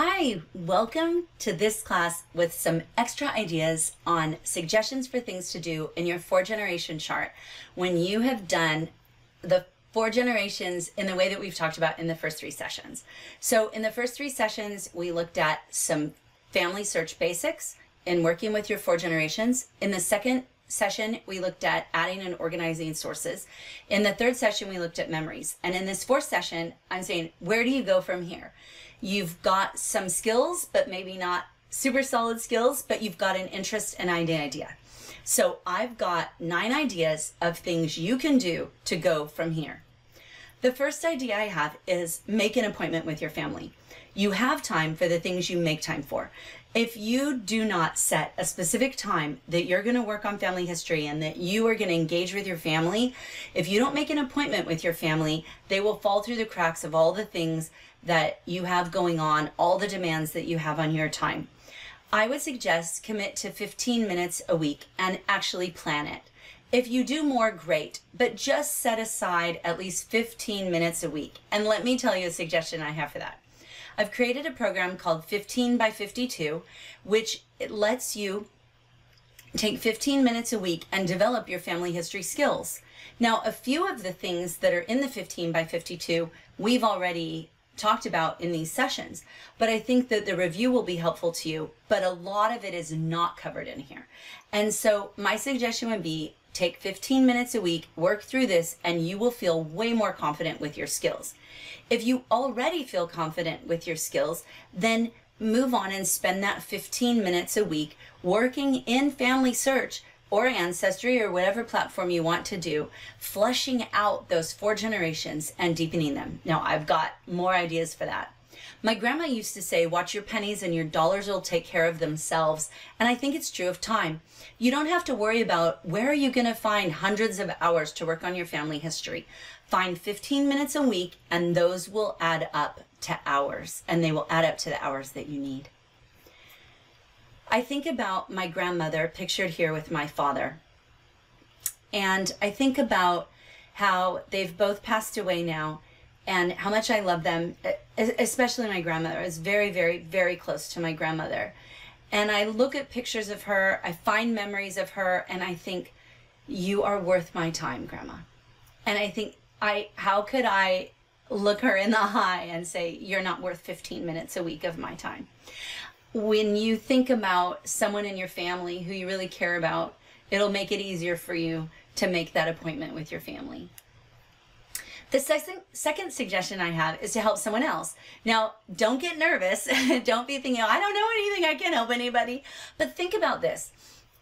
Hi, welcome to this class with some extra ideas on suggestions for things to do in your 4-generation chart when you have done the 4 generations in the way that we've talked about in the first 3 sessions. So in the first 3 sessions, we looked at some family search basics in working with your 4 generations. In the second session, we looked at adding and organizing sources. In the third session, we looked at memories. And in this 4th session, I'm saying, where do you go from here? You've got some skills, but maybe not super solid skills, but you've got an interest and an idea. So I've got 9 ideas of things you can do to go from here. The first idea I have is make an appointment with your family. You have time for the things you make time for. If you do not set a specific time that you're going to work on family history and that you are going to engage with your family, if you don't make an appointment with your family, they will fall through the cracks of all the things that you have going on, all the demands that you have on your time. I would suggest commit to 15 minutes a week and actually plan it. If you do more, great, but just set aside at least 15 minutes a week. And let me tell you a suggestion I have for that. I've created a program called 15 by 52, which it lets you take 15 minutes a week and develop your family history skills. Now, a few of the things that are in the 15 by 52, we've already talked about in these sessions, but I think that the review will be helpful to you, but a lot of it is not covered in here. And so my suggestion would be take 15 minutes a week, work through this, and you will feel way more confident with your skills. If you already feel confident with your skills, then move on and spend that 15 minutes a week working in Family Search or Ancestry or whatever platform you want to do, fleshing out those 4 generations and deepening them. Now, I've got more ideas for that. My grandma used to say, watch your pennies and your dollars will take care of themselves. And I think it's true of time. You don't have to worry about where are you going to find hundreds of hours to work on your family history. Find 15 minutes a week and those will add up to hours, and they will add up to the hours that you need. I think about my grandmother pictured here with my father. And I think about how they've both passed away now and how much I love them, especially my grandmother. I was very, very, very close to my grandmother. And I look at pictures of her, I find memories of her, and I think, you are worth my time, Grandma. And I think, how could I look her in the eye and say, you're not worth 15 minutes a week of my time? When you think about someone in your family who you really care about, it'll make it easier for you to make that appointment with your family. The second suggestion I have is to help someone else. Now, don't get nervous. Don't be thinking, I don't know anything, I can't help anybody. But think about this.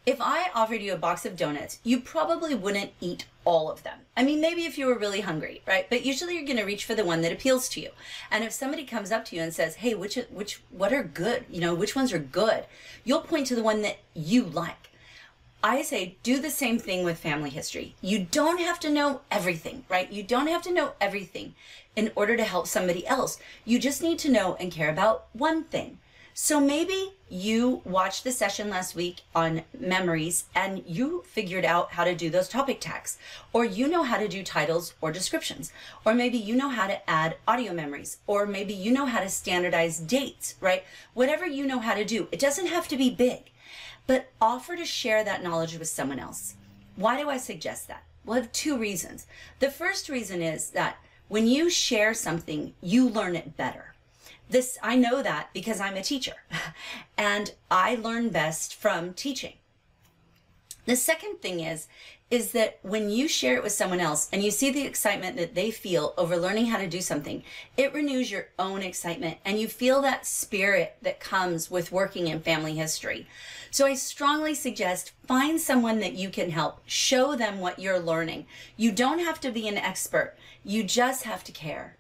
If I offered you a box of donuts, you probably wouldn't eat all of them. I mean, maybe if you were really hungry, right? But usually you're going to reach for the one that appeals to you. And if somebody comes up to you and says, hey, what are good? You know, which ones are good? You'll point to the one that you like. I say, do the same thing with family history. You don't have to know everything, right? You don't have to know everything in order to help somebody else. You just need to know and care about one thing. So maybe you watched the session last week on memories and you figured out how to do those topic tags, or you know how to do titles or descriptions, or maybe you know how to add audio memories, or maybe you know how to standardize dates, right? Whatever you know how to do, it doesn't have to be big, but offer to share that knowledge with someone else. Why do I suggest that? Well, I have 2 reasons. The first reason is that when you share something, you learn it better. I know that because I'm a teacher and I learn best from teaching. The second thing is that when you share it with someone else and you see the excitement that they feel over learning how to do something, it renews your own excitement and you feel that spirit that comes with working in family history. So I strongly suggest find someone that you can help. Show them what you're learning. You don't have to be an expert. You just have to care.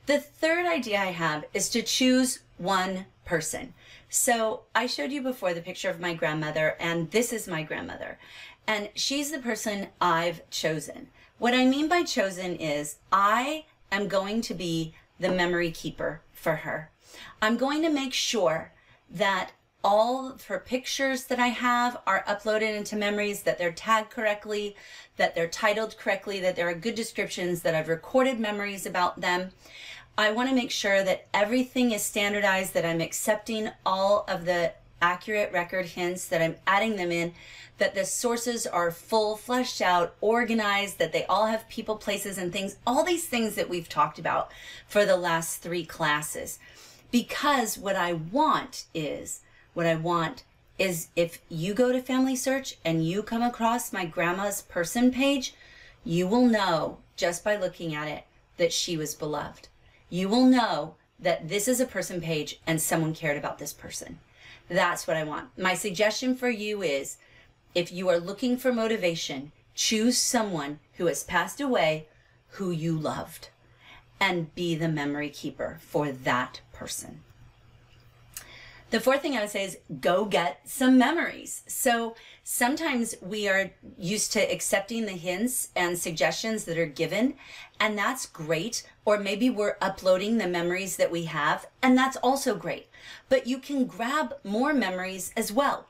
The third idea I have is to choose one person. So I showed you before the picture of my grandmother, and this is my grandmother. And she's the person I've chosen. What I mean by chosen is I am going to be the memory keeper for her. I'm going to make sure that all of her pictures that I have are uploaded into memories, that they're tagged correctly, that they're titled correctly, that there are good descriptions, that I've recorded memories about them. I want to make sure that everything is standardized, that I'm accepting all of the accurate record hints, that I'm adding them in, that the sources are full, fleshed out, organized, that they all have people, places, and things, all these things that we've talked about for the last 3 classes. Because what I want is if you go to Family Search and you come across my grandma's person page, you will know just by looking at it that she was beloved. You will know that this is a person page and someone cared about this person. That's what I want. My suggestion for you is, if you are looking for motivation, choose someone who has passed away who you loved and be the memory keeper for that person. The 4th thing I would say is go get some memories. So sometimes we are used to accepting the hints and suggestions that are given, and that's great. Or maybe we're uploading the memories that we have, and that's also great. But you can grab more memories as well.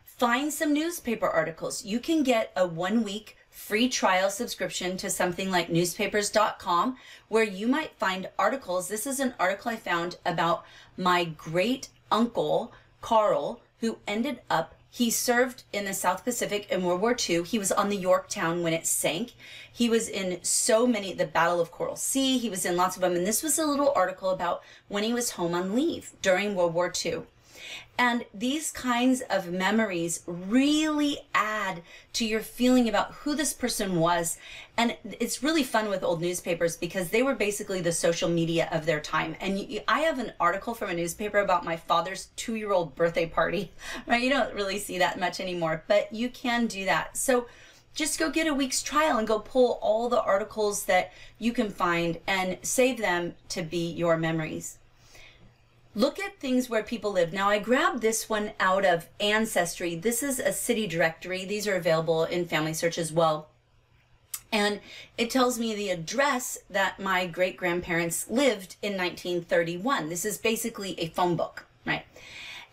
Find some newspaper articles. You can get a 1-week free trial subscription to something like newspapers.com, where you might find articles. This is an article I found about my great uncle, Carl, who ended up, he served in the South Pacific in World War II. He was on the Yorktown when it sank. He was in so many, the Battle of Coral Sea, he was in lots of them. And this was a little article about when he was home on leave during World War II. And these kinds of memories really add to your feeling about who this person was. And it's really fun with old newspapers because they were basically the social media of their time. And I have an article from a newspaper about my father's 2-year-old birthday party, right? You don't really see that much anymore, but you can do that. So just go get a week's trial and go pull all the articles that you can find and save them to be your memories. Look at things where people live. Now, I grabbed this one out of Ancestry. This is a city directory. These are available in Family Search as well. And it tells me the address that my great-grandparents lived in 1931. This is basically a phone book, right?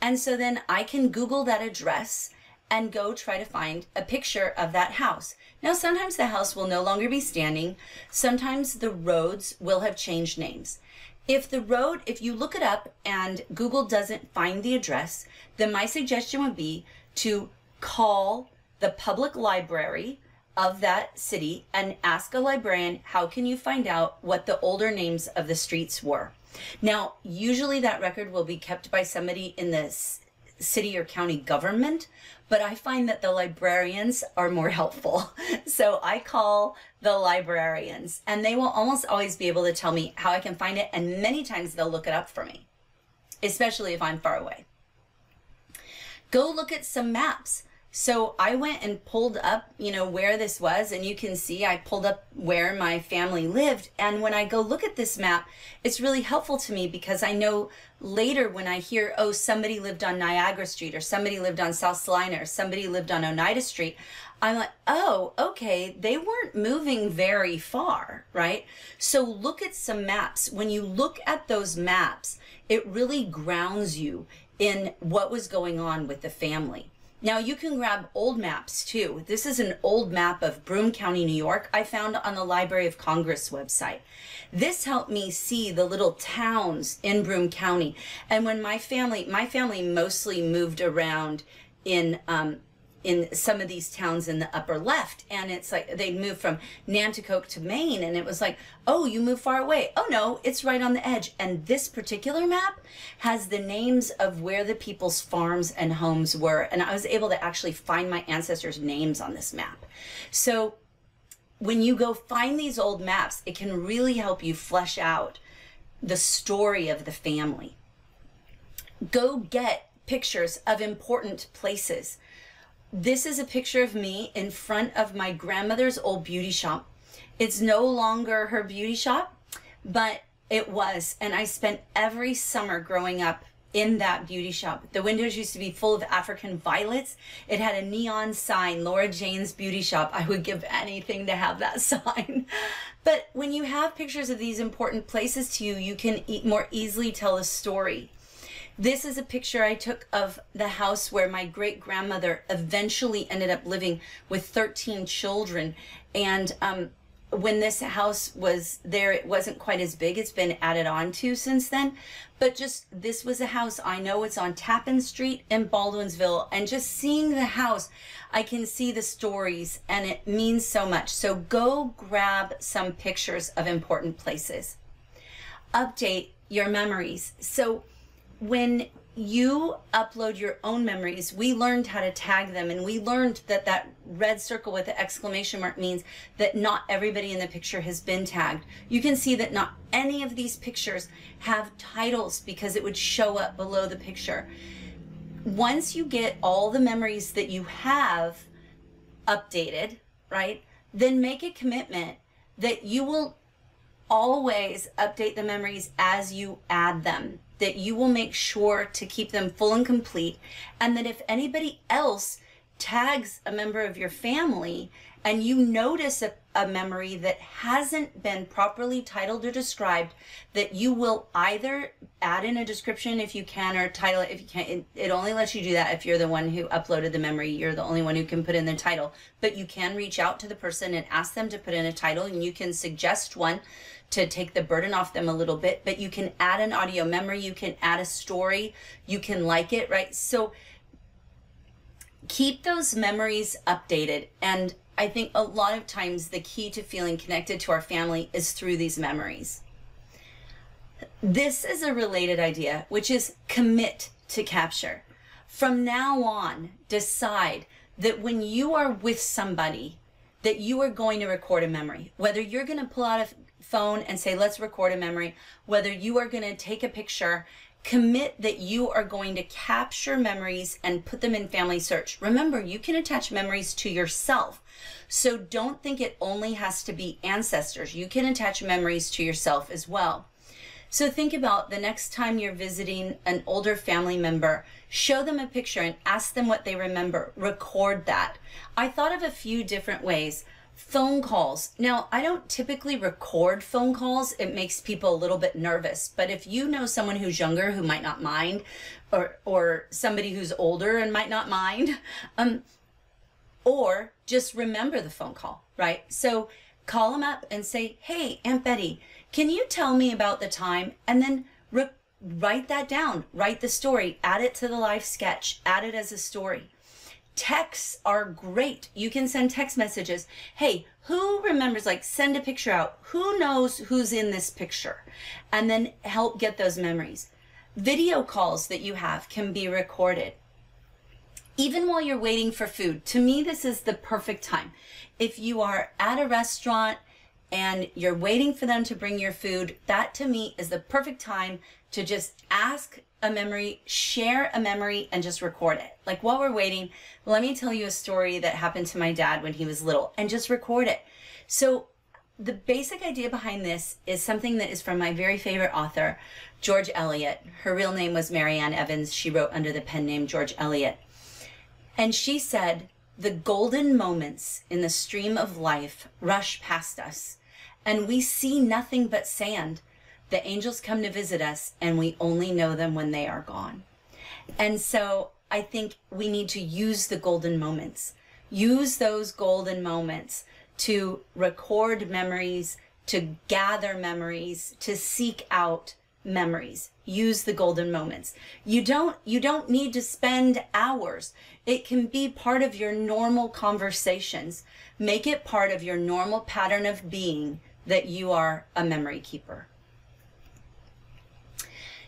And so then I can Google that address and go try to find a picture of that house. Now, sometimes the house will no longer be standing. Sometimes the roads will have changed names. If you look it up and Google doesn't find the address, then my suggestion would be to call the public library of that city and ask a librarian, how can you find out what the older names of the streets were? Now, usually that record will be kept by somebody in the city or county government, but I find that the librarians are more helpful. So I call the librarians and they will almost always be able to tell me how I can find it. And many times they'll look it up for me, especially if I'm far away. Go look at some maps. So I went and pulled up, where this was, and you can see I pulled up where my family lived. And when I go look at this map, it's really helpful to me because I know later when I hear, oh, somebody lived on Niagara Street, or somebody lived on South Salina, or somebody lived on Oneida Street, I'm like, oh, okay, they weren't moving very far, right? So look at some maps. When you look at those maps, it really grounds you in what was going on with the family. Now you can grab old maps too. This is an old map of Broome County, New York, I found on the Library of Congress website. This helped me see the little towns in Broome County. And when my family mostly moved around in some of these towns in the upper left, and it's like they moved from Nanticoke to Maine, and it was like, oh, you moved far away. Oh no, it's right on the edge. And this particular map has the names of where the people's farms and homes were, and I was able to actually find my ancestors' names on this map. So when you go find these old maps, it can really help you flesh out the story of the family. Go get pictures of important places. This is a picture of me in front of my grandmother's old beauty shop. It's no longer her beauty shop, but it was. And I spent every summer growing up in that beauty shop. The windows used to be full of African violets. It had a neon sign, Laura Jane's Beauty Shop. I would give anything to have that sign. But when you have pictures of these important places to you, you can more easily tell a story. This is a picture I took of the house where my great-grandmother eventually ended up living with 13 children. And when this house was there, it wasn't quite as big. It's been added on to since then. But just, this was a house, I know it's on Tappan Street in Baldwinsville, and just seeing the house, I can see the stories, and it means so much. So go grab some pictures of important places. Update your memories. So when you upload your own memories, we learned how to tag them, and we learned that that red circle with the exclamation mark means that not everybody in the picture has been tagged. You can see that not any of these pictures have titles because it would show up below the picture. Once you get all the memories that you have updated, right, then make a commitment that you will always update the memories as you add them, that you will make sure to keep them full and complete, and that if anybody else tags a member of your family and you notice a memory that hasn't been properly titled or described, that you will either add in a description if you can, or title it if you can't. It only lets you do that if you're the one who uploaded the memory. You're the only one who can put in the title, but you can reach out to the person and ask them to put in a title, and you can suggest one to take the burden off them a little bit, but you can add an audio memory, you can add a story, you can like it, right? So keep those memories updated. And I think a lot of times the key to feeling connected to our family is through these memories. This is a related idea, which is commit to capture. From now on, decide that when you are with somebody, that you are going to record a memory. Whether you're going to pull out a phone and say, let's record a memory, whether you are going to take a picture, commit that you are going to capture memories and put them in family search. Remember, you can attach memories to yourself. So don't think it only has to be ancestors. You can attach memories to yourself as well. So think about the next time you're visiting an older family member, show them a picture and ask them what they remember. Record that. I thought of a few different ways. Phone calls. Now, I don't typically record phone calls. It makes people a little bit nervous. But if you know someone who's younger who might not mind, or somebody who's older and might not mind, or just remember the phone call, right? So call them up and say, hey, Aunt Betty, can you tell me about the time? And then write that down, write the story, add it to the live sketch, add it as a story. Texts are great. You can send text messages. Hey, who remembers, like, send a picture out. Who knows who's in this picture? And then help get those memories. Video calls that you have can be recorded. Even while you're waiting for food, to me, this is the perfect time. If you are at a restaurant and you're waiting for them to bring your food, that to me is the perfect time to just ask a memory, share a memory, and just record it. Like, while we're waiting, let me tell you a story that happened to my dad when he was little, and just record it. So the basic idea behind this is something that is from my very favorite author, George Eliot. Her real name was Marianne Evans. She wrote under the pen name George Eliot. And she said, the golden moments in the stream of life rush past us, and we see nothing but sand. The angels come to visit us, and we only know them when they are gone. And so I think we need to use the golden moments. Use those golden moments to record memories, to gather memories, to seek out memories. Use the golden moments. You don't need to spend hours. It can be part of your normal conversations. Make it part of your normal pattern of being that you are a memory keeper.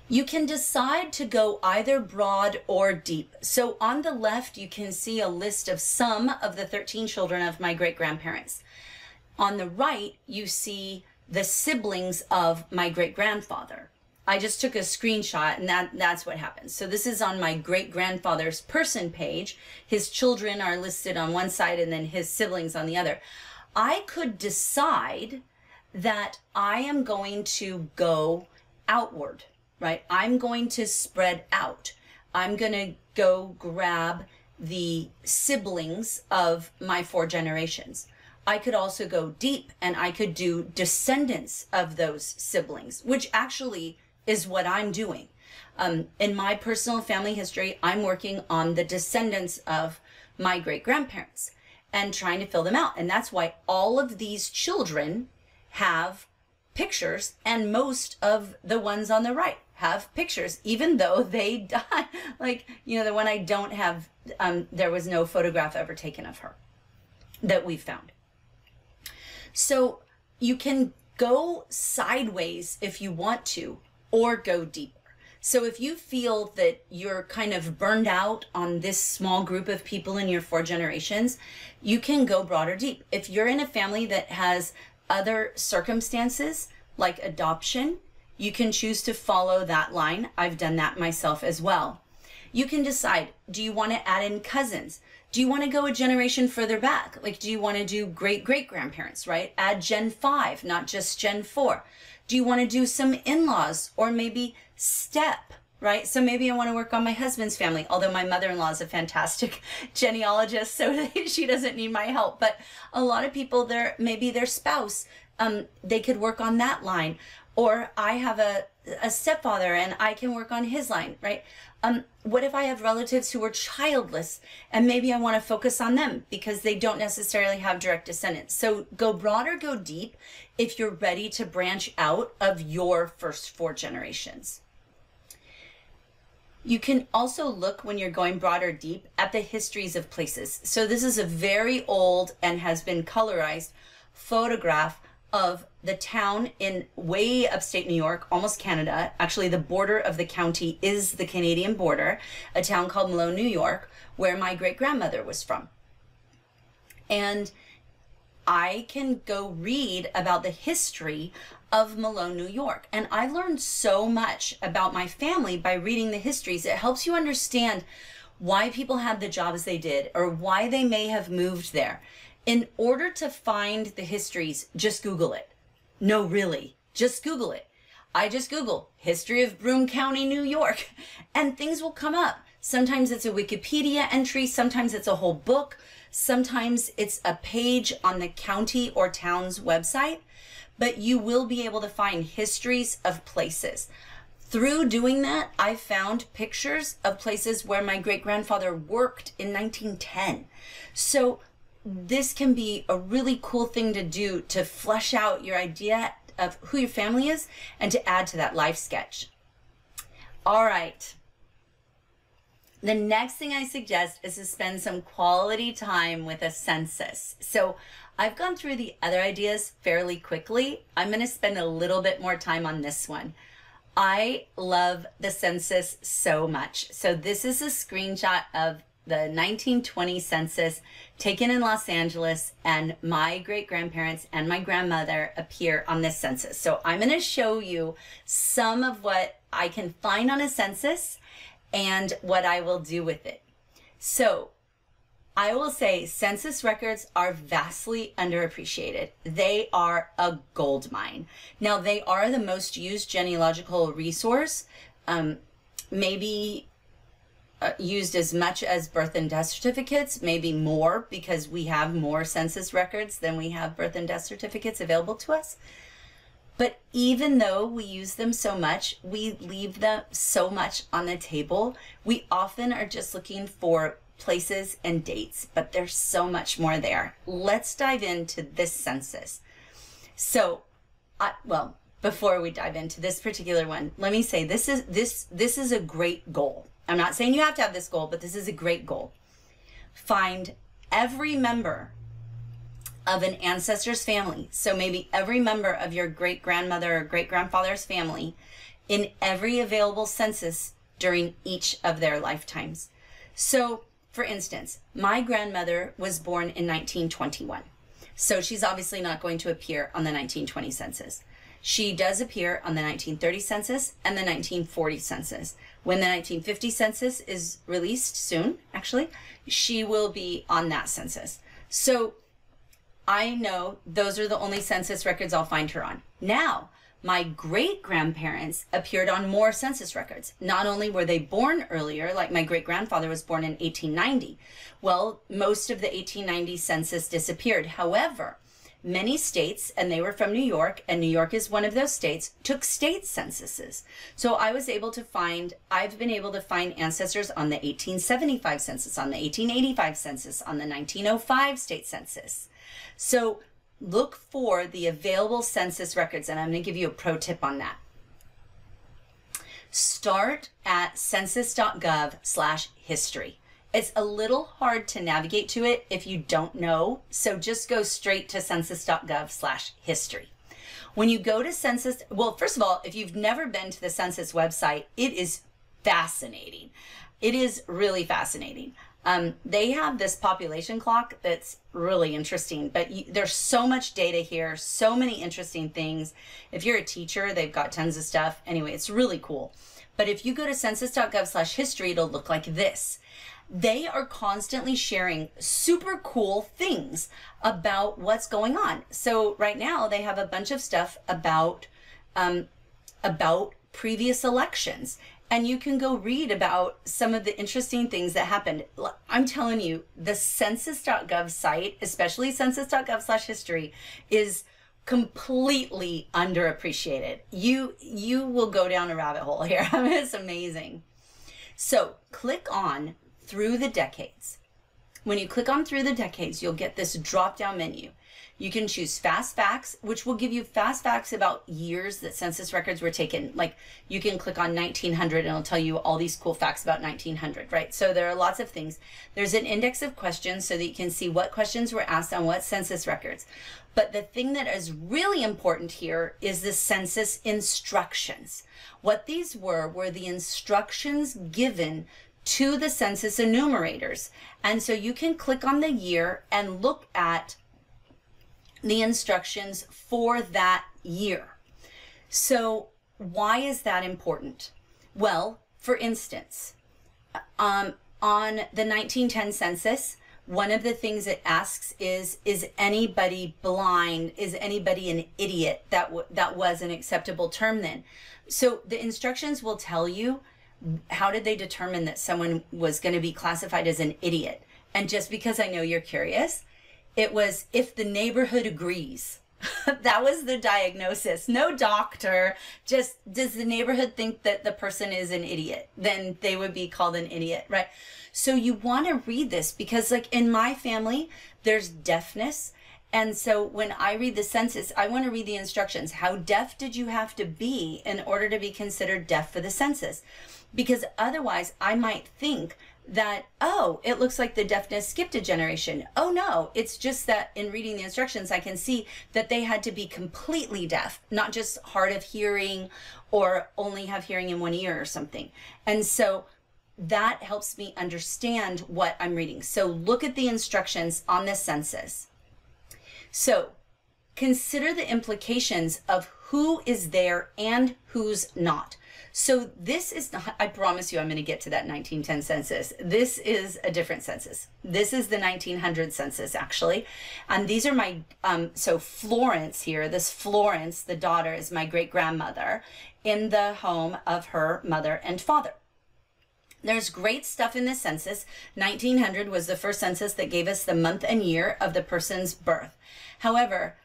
You can decide to go either broad or deep. So on the left, you can see a list of some of the 13 children of my great-grandparents. On the right, you see the siblings of my great-grandfather. I just took a screenshot, and that's what happens. So this is on my great-grandfather's person page. His children are listed on one side and then his siblings on the other. I could decide that I am going to go outward, right? I'm going to spread out. I'm going to go grab the siblings of my 4 generations. I could also go deep, and I could do descendants of those siblings, which actually is what I'm doing. In my personal family history, I'm working on the descendants of my great-grandparents. and trying to fill them out. And that's why all of these children have pictures, and most of the ones on the right have pictures, even though they died. Like, you know, the one I don't have, there was no photograph ever taken of her that we found. So you can go sideways if you want to, or go deeper. So if you feel that you're kind of burned out on this small group of people in your 4 generations, you can go broad or deep. If you're in a family that has other circumstances like adoption, you can choose to follow that line. I've done that myself as well. You can decide, do you want to add in cousins? Do you want to go a generation further back? Like, do you want to do great-great-grandparents, right? Add Gen 5, not just Gen 4. Do you want to do some in-laws, or maybe step, right? So maybe I want to work on my husband's family, although my mother-in-law is a fantastic genealogist, so she doesn't need my help. But a lot of people, maybe their spouse, they could work on that line. Or I have a stepfather and I can work on his line, right? What if I have relatives who are childless and maybe I want to focus on them because they don't necessarily have direct descendants? So go broad or go deep if you're ready to branch out of your first 4 generations. You can also look, when you're going broad or deep, at the histories of places. So this is a very old and has been colorized photograph of the town in way upstate New York, almost Canada. Actually, the border of the county is the Canadian border, a town called Malone, New York, where my great-grandmother was from. And I can go read about the history of Malone, New York. And I learned so much about my family by reading the histories. It helps you understand why people had the jobs they did, or why they may have moved there. In order to find the histories, just Google it. No, really, just Google it. I just Google history of Broome County, New York, and things will come up. Sometimes it's a Wikipedia entry, sometimes it's a whole book, sometimes it's a page on the county or town's website, but you will be able to find histories of places. Through doing that, I found pictures of places where my great-grandfather worked in 1910. So this can be a really cool thing to do to flesh out your idea of who your family is and to add to that life sketch. All right. The next thing I suggest is to spend some quality time with a census. So I've gone through the other ideas fairly quickly. I'm going to spend a little bit more time on this one. I love the census so much. So this is a screenshot of the 1920 census taken in Los Angeles, and my great-grandparents and my grandmother appear on this census. So I'm going to show you some of what I can find on a census and what I will do with it. So I will say census records are vastly underappreciated. They are a gold mine. Now, they are the most used genealogical resource, maybe used as much as birth and death certificates, maybe more, because we have more census records than we have birth and death certificates available to us. But even though we use them so much, we leave them so much on the table. We often are just looking for places and dates, but there's so much more there. Let's dive into this census. So, well, before we dive into this particular one, let me say this is a great goal. I'm not saying you have to have this goal, but this is a great goal. Find every member of an ancestor's family. So maybe every member of your great-grandmother or great-grandfather's family in every available census during each of their lifetimes. So, for instance, my grandmother was born in 1921. So she's obviously not going to appear on the 1920 census. She does appear on the 1930 census and the 1940 census. When the 1950 census is released soon, actually, she will be on that census. So I know those are the only census records I'll find her on. Now, my great-grandparents appeared on more census records. Not only were they born earlier, like my great-grandfather was born in 1890. Well, most of the 1890 census disappeared. However, many states, and they were from New York, and New York is one of those states, took state censuses. So I've been able to find ancestors on the 1875 census, on the 1885 census, on the 1905 state census. So look for the available census records, and I'm going to give you a pro tip on that. Start at census.gov/history. It's a little hard to navigate to it if you don't know, so just go straight to census.gov/history. When you go to census, well, first of all, if you've never been to the census website, it is fascinating. It is really fascinating. They have this population clock that's really interesting, but there's so much data here, so many interesting things. If you're a teacher, they've got tons of stuff. Anyway, it's really cool. But if you go to census.gov/history, it'll look like this. They are constantly sharing super cool things about what's going on. So right now they have a bunch of stuff about previous elections. And you can go read about some of the interesting things that happened. I'm telling you, the census.gov site, especially census.gov/history, is completely underappreciated. You will go down a rabbit hole here. I mean, it's amazing. So click on Through the Decades. When you click on Through the Decades, you'll get this drop-down menu. You can choose fast facts, which will give you fast facts about years that census records were taken. Like you can click on 1900 and it'll tell you all these cool facts about 1900, right? So there are lots of things. There's an index of questions so that you can see what questions were asked on what census records. But the thing that is really important here is the census instructions. What these were the instructions given to the census enumerators. And so you can click on the year and look at the instructions for that year. So why is that important? Well, for instance, on the 1910 census, one of the things it asks is anybody blind? Is anybody an idiot? That was an acceptable term then. So the instructions will tell you how did they determine that someone was going to be classified as an idiot. And just because I know you're curious, it was if the neighborhood agrees. That was the diagnosis. No doctor, just does the neighborhood think that the person is an idiot? Then they would be called an idiot, right? So you want to read this because like in my family, there's deafness. And so when I read the census, I want to read the instructions. How deaf did you have to be in order to be considered deaf for the census? Because otherwise I might think that, oh, it looks like the deafness skipped a generation. Oh no, it's just that in reading the instructions, I can see that they had to be completely deaf, not just hard of hearing or only have hearing in one ear or something. And so that helps me understand what I'm reading. So look at the instructions on the census. So consider the implications of who is there and who's not. So this is not, I promise you I'm going to get to that 1910 census. This is a different census. This is the 1900 census actually. And these are my, so Florence here, this Florence, the daughter, is my great-grandmother in the home of her mother and father. There's great stuff in this census. 1900 was the first census that gave us the month and year of the person's birth. However,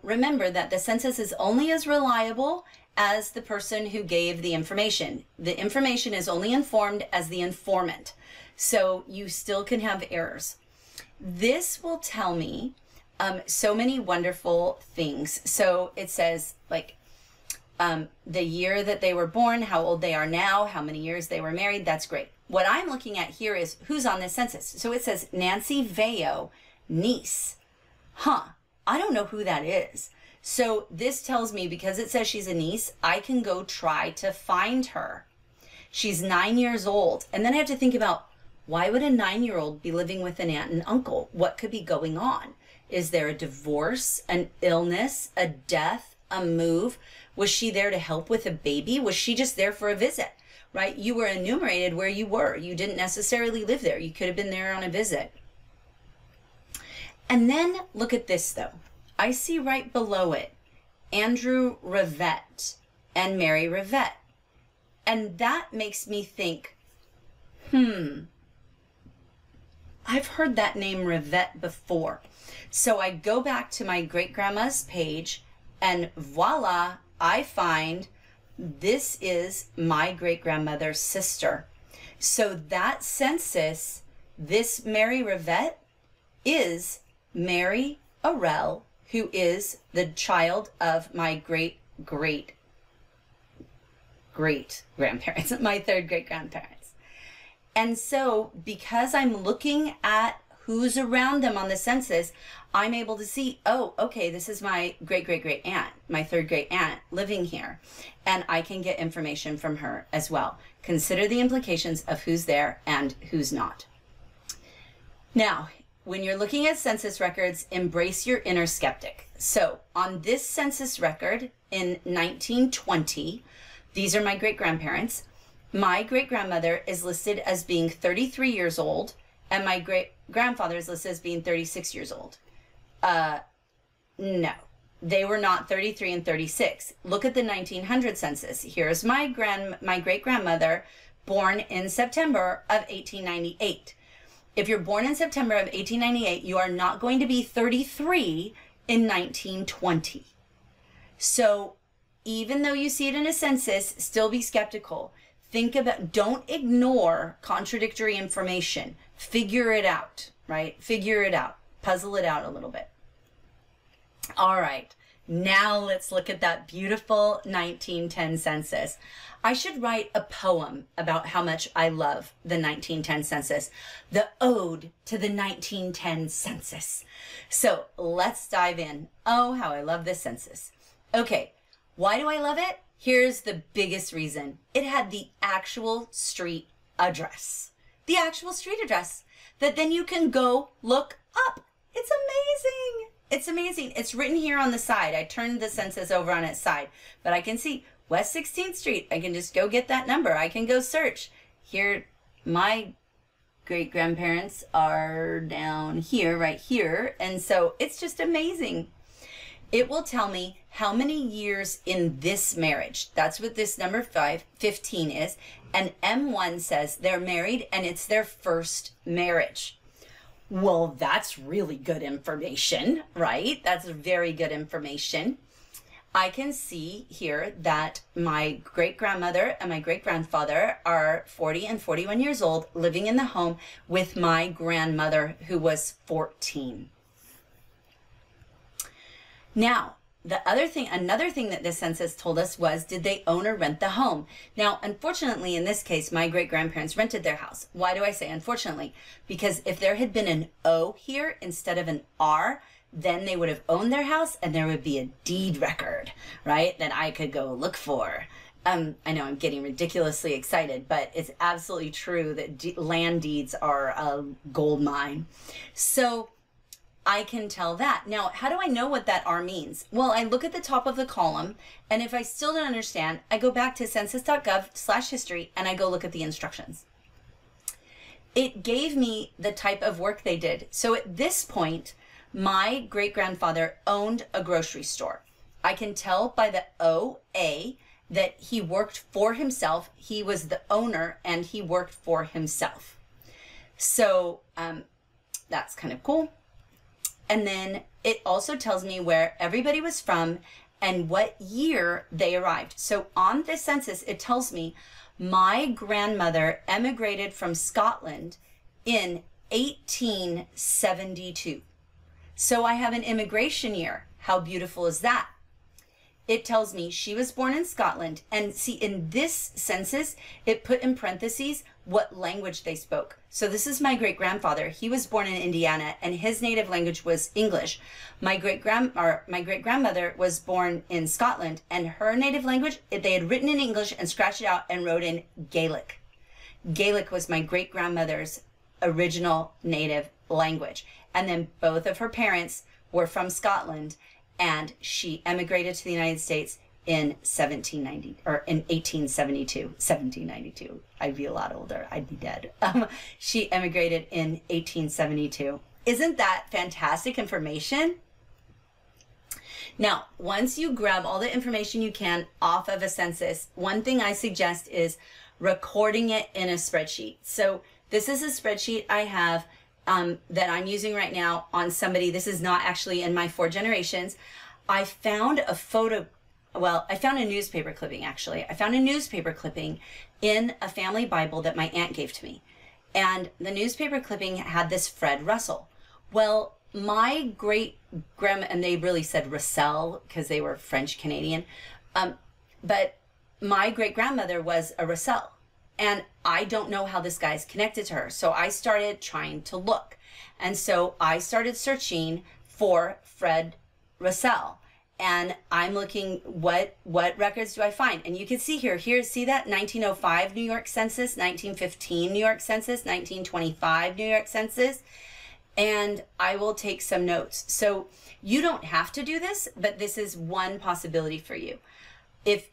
remember that the census is only as reliable as the person who gave the information. The information is only informed as the informant. So you still can have errors. This will tell me so many wonderful things. So it says like the year that they were born, how old they are now, how many years they were married. That's great. What I'm looking at here is who's on this census. So it says Nancy Veo, niece. Huh, I don't know who that is. So this tells me, because it says she's a niece, I can go try to find her. She's 9 years old. And then I have to think about, why would a 9-year-old be living with an aunt and uncle? What could be going on? Is there a divorce, an illness, a death, a move? Was she there to help with a baby? Was she just there for a visit, right? You were enumerated where you were. You didn't necessarily live there. You could have been there on a visit. And then look at this though. I see right below it, Andrew Rivette and Mary Rivette. And that makes me think, I've heard that name Rivette before. So I go back to my great-grandma's page, and voila, I find this is my great-grandmother's sister. So that census, this Mary Rivette, is Mary Arell, who is the child of my great-great-great-grandparents, my third great-grandparents. And so because I'm looking at who's around them on the census, I'm able to see, oh, okay, this is my great-great-great aunt, my third great aunt living here. And I can get information from her as well. Consider the implications of who's there and who's not. Now, when you're looking at census records, embrace your inner skeptic. So on this census record in 1920, these are my great-grandparents. My great-grandmother is listed as being 33 years old, and my great-grandfather is listed as being 36 years old. No, they were not 33 and 36. Look at the 1900 census. Here's my great-grandmother, born in September of 1898. If you're born in September of 1898, you are not going to be 33 in 1920. So even though you see it in a census, still be skeptical. Think about, don't ignore contradictory information. Figure it out, right? Figure it out. Puzzle it out a little bit. All right, now let's look at that beautiful 1910 census. I should write a poem about how much I love the 1910 census, the Ode to the 1910 Census. So let's dive in. Oh, how I love this census. Okay, why do I love it? Here's the biggest reason. It had the actual street address. The actual street address that then you can go look up. It's amazing. It's amazing. It's written here on the side. I turned the census over on its side, but I can see West 16th Street. I can just go get that number. I can go search. Here, my great-grandparents are down here, right here. And so it's just amazing. It will tell me how many years in this marriage. That's what this number 15 is. And M1 says they're married and it's their first marriage. Well, that's really good information, right? That's very good information. I can see here that my great-grandmother and my great-grandfather are 40 and 41 years old, living in the home with my grandmother, who was 14. Now, another thing that this census told us was, did they own or rent the home? Now, unfortunately, in this case, my great-grandparents rented their house. Why do I say unfortunately? Because if there had been an O here instead of an R, then they would have owned their house and there would be a deed record, right, that I could go look for. I know I'm getting ridiculously excited, but it's absolutely true that land deeds are a gold mine. So I can tell that. Now, how do I know what that R means? Well, I look at the top of the column, and if I still don't understand, I go back to census.gov/history and I go look at the instructions. It gave me the type of work they did. So at this point, my great-grandfather owned a grocery store. I can tell by the OA that he worked for himself. He was the owner and he worked for himself. So that's kind of cool. And then it also tells me where everybody was from and what year they arrived. So on this census, it tells me my grandmother emigrated from Scotland in 1872. So I have an immigration year. How beautiful is that? It tells me she was born in Scotland. And see, in this census, it put in parentheses what language they spoke. So this is my great-grandfather. He was born in Indiana and his native language was English. My great-grandmother was born in Scotland and her native language, they had written in English and scratched it out and wrote in Gaelic. Gaelic was my great-grandmother's original native language. And then both of her parents were from Scotland, and she emigrated to the United States in 1792. I'd be a lot older. I'd be dead. She emigrated in 1872. Isn't that fantastic information? Now, once you grab all the information you can off of a census, one thing I suggest is recording it in a spreadsheet. So this is a spreadsheet I have, that I'm using right now on somebody. This is not actually in my 4 generations. I found a photo, well, I found a newspaper clipping actually. I found a newspaper clipping in a family Bible that my aunt gave to me. And the newspaper clipping had this Fred Russell. Well, my great grandma, and they really said Russell because they were French Canadian, but my great grandmother was a Russell. And I don't know how this guy's connected to her. So I started trying to look. And so I started searching for Fred Russell. And I'm looking, what records do I find? And you can see here, see that 1905 New York Census, 1915 New York Census, 1925 New York Census. And I will take some notes. So you don't have to do this, but this is one possibility for you.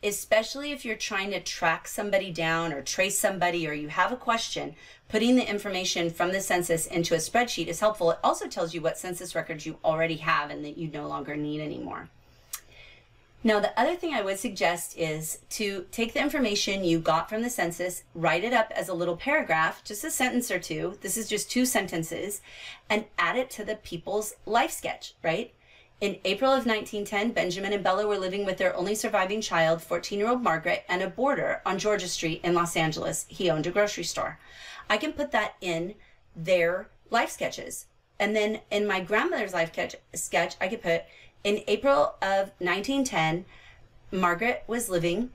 Especially if you're trying to track somebody down or trace somebody, or you have a question, putting the information from the census into a spreadsheet is helpful. It also tells you what census records you already have and that you no longer need anymore. Now, the other thing I would suggest is to take the information you got from the census, write it up as a little paragraph, just a sentence or two. This is just 2 sentences, and add it to the people's life sketch, right? In April of 1910, Benjamin and Bella were living with their only surviving child, 14-year-old Margaret, and a boarder on Georgia Street in Los Angeles. He owned a grocery store. I can put that in their life sketches. And then in my grandmother's life sketch, I could put, in April of 1910, Margaret was living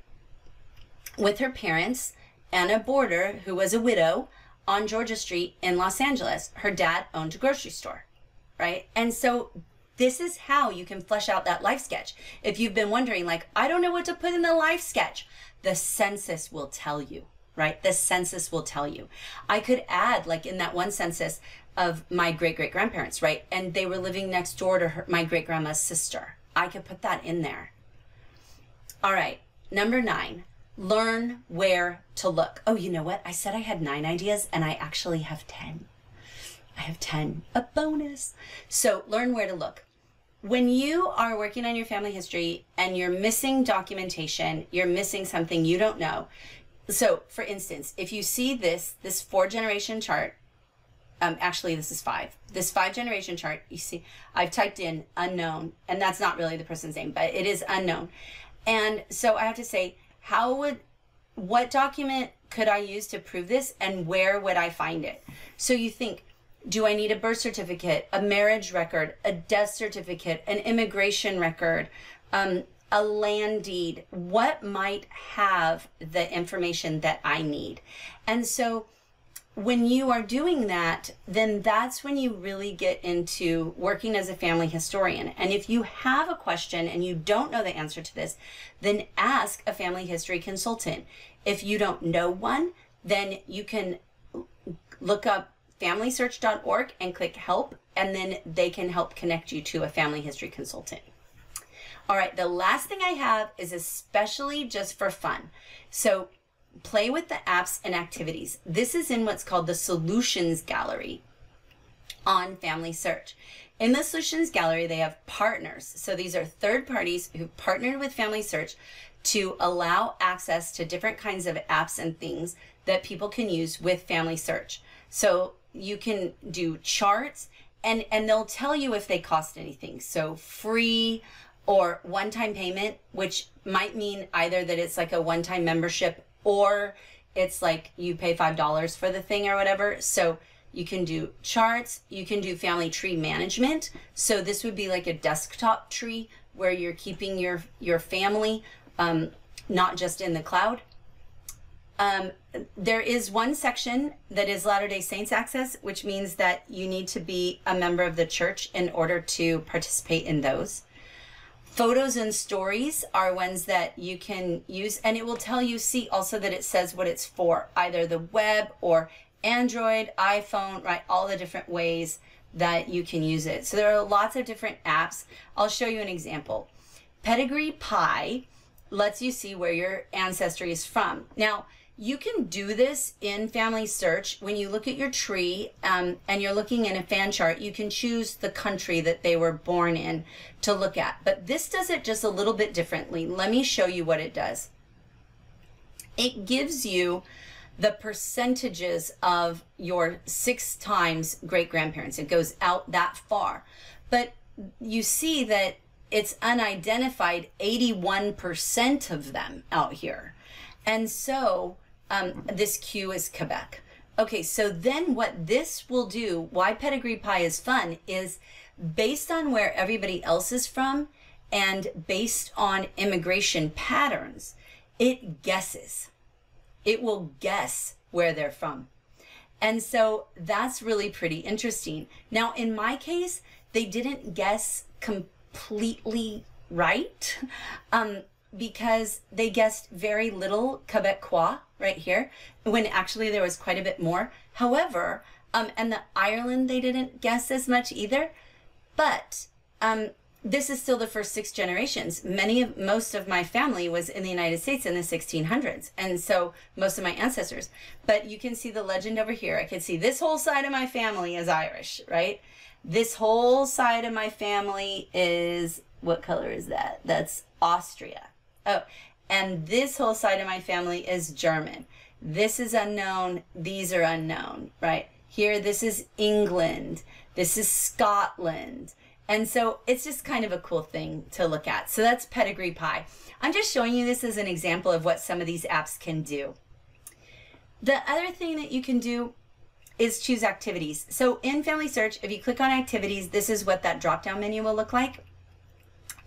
with her parents and a boarder who was a widow on Georgia Street in Los Angeles. Her dad owned a grocery store, right? And so this is how you can flesh out that life sketch. If you've been wondering, like, I don't know what to put in the life sketch, the census will tell you, right? The census will tell you. I could add, like in that one census of my great-great-grandparents, right? And they were living next door to my great-grandma's sister. I could put that in there. All right, number 9, learn where to look. Oh, you know what? I said I had 9 ideas and I actually have 10. I have 10, a bonus. So learn where to look. When you are working on your family history and you're missing documentation, you're missing something you don't know. So for instance, if you see this 4-generation chart, actually this is 5. This 5-generation chart, you see, I've typed in unknown, and that's not really the person's name, but it is unknown. And so I have to say, what document could I use to prove this, and where would I find it? So you think, do I need a birth certificate, a marriage record, a death certificate, an immigration record, a land deed? What might have the information that I need? And so when you are doing that, then that's when you really get into working as a family historian. And if you have a question and you don't know the answer to this, then ask a family history consultant. If you don't know one, then you can look up familysearch.org and click help, and then they can help connect you to a family history consultant. All right, the last thing I have is especially just for fun. So play with the apps and activities. This is in what's called the Solutions Gallery on Family Search. In the Solutions Gallery, they have partners. So these are third parties who've partnered with Family Search to allow access to different kinds of apps and things that people can use with Family Search. So you can do charts, and they'll tell you if they cost anything. So free or one-time payment, which might mean either that it's like a one-time membership or it's like you pay $5 for the thing or whatever. So you can do charts, you can do family tree management. So this would be like a desktop tree where you're keeping your family, not just in the cloud. There is one section that is Latter-day Saints access, which means that you need to be a member of the church in order to participate in those. Photos and stories are ones that you can use, and it will tell you, see also that it says what it's for, either the web or Android, iPhone, right? All the different ways that you can use it. So there are lots of different apps. I'll show you an example. Pedigree Pie lets you see where your ancestry is from. Now, you can do this in Family Search. When you look at your tree and you're looking in a fan chart, you can choose the country that they were born in to look at. But this does it just a little bit differently. Let me show you what it does. It gives you the percentages of your 6 times great-grandparents. It goes out that far. But you see that it's unidentified 81% of them out here. And so this Q is Quebec. Okay, so then what this will do, why Pedigree Pie is fun, is based on where everybody else is from and based on immigration patterns, it guesses. It will guess where they're from. And so that's really pretty interesting. Now, in my case, they didn't guess completely right because they guessed very little Quebecois right here, when actually there was quite a bit more. However, and the Ireland, they didn't guess as much either. But this is still the first 6 generations. Most of my family was in the United States in the 1600s. And so most of my ancestors. But you can see the legend over here. I can see this whole side of my family is Irish, right? This whole side of my family is, what color is that? That's Austria. Oh, and this whole side of my family is German. This is unknown. These are unknown, right? Here, this is England. This is Scotland. And so it's just kind of a cool thing to look at. So that's Pedigree Pie. I'm just showing you this as an example of what some of these apps can do. The other thing that you can do is choose activities. So in Family Search, if you click on activities, this is what that drop-down menu will look like.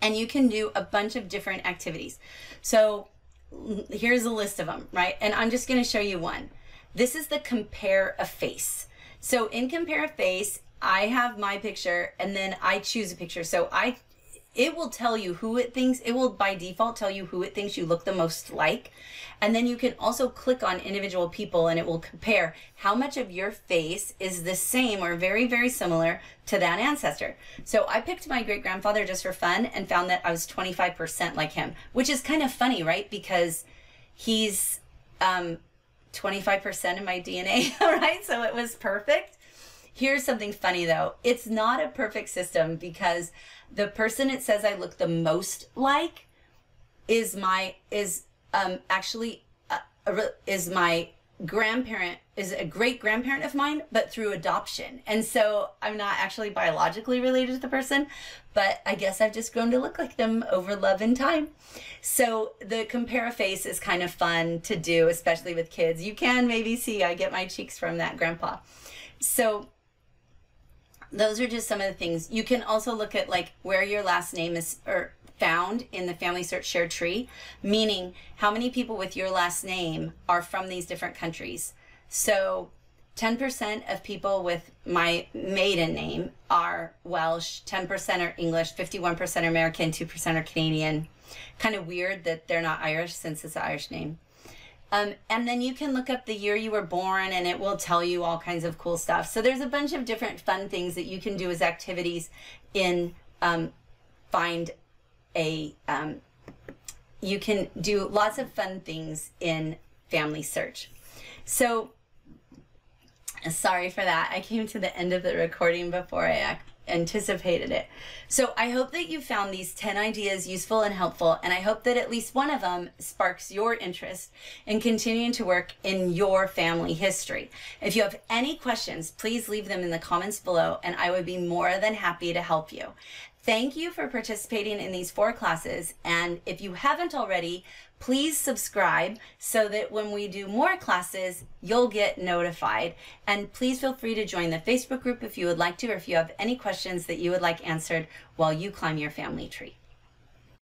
And you can do a bunch of different activities. So here's a list of them, right? And I'm just going to show you one. This is the compare a face. So in compare a face, I have my picture and then I choose a picture. So it will tell you who it thinks, it will by default tell you who it thinks you look the most like. And then you can also click on individual people and it will compare how much of your face is the same or very, very similar to that ancestor. So I picked my great-grandfather just for fun and found that I was 25% like him, which is kind of funny, right? Because he's 25% of my DNA, right? So it was perfect. Here's something funny though. My grandparent, is a great-grandparent of mine, but through adoption. And so I'm not actually biologically related to the person, but I guess I've just grown to look like them over love and time. So the compare a face is kind of fun to do, especially with kids. You can maybe see I get my cheeks from that grandpa. So those are just some of the things. You can also look at like where your last name is or found in the Family Search shared tree, meaning how many people with your last name are from these different countries. So 10% of people with my maiden name are Welsh, 10% are English, 51% are American, 2% are Canadian. Kind of weird that they're not Irish since it's an Irish name. And then you can look up the year you were born and it will tell you all kinds of cool stuff. So there's a bunch of different fun things that you can do as activities in you can do lots of fun things in Family Search. So sorry for that. I came to the end of the recording before I anticipated it. So I hope that you found these 10 ideas useful and helpful, and I hope that at least one of them sparks your interest in continuing to work in your family history. If you have any questions, please leave them in the comments below, and I would be more than happy to help you. Thank you for participating in these 4 classes, and if you haven't already, please subscribe so that when we do more classes, you'll get notified. And please feel free to join the Facebook group if you would like to, or if you have any questions that you would like answered while you climb your family tree.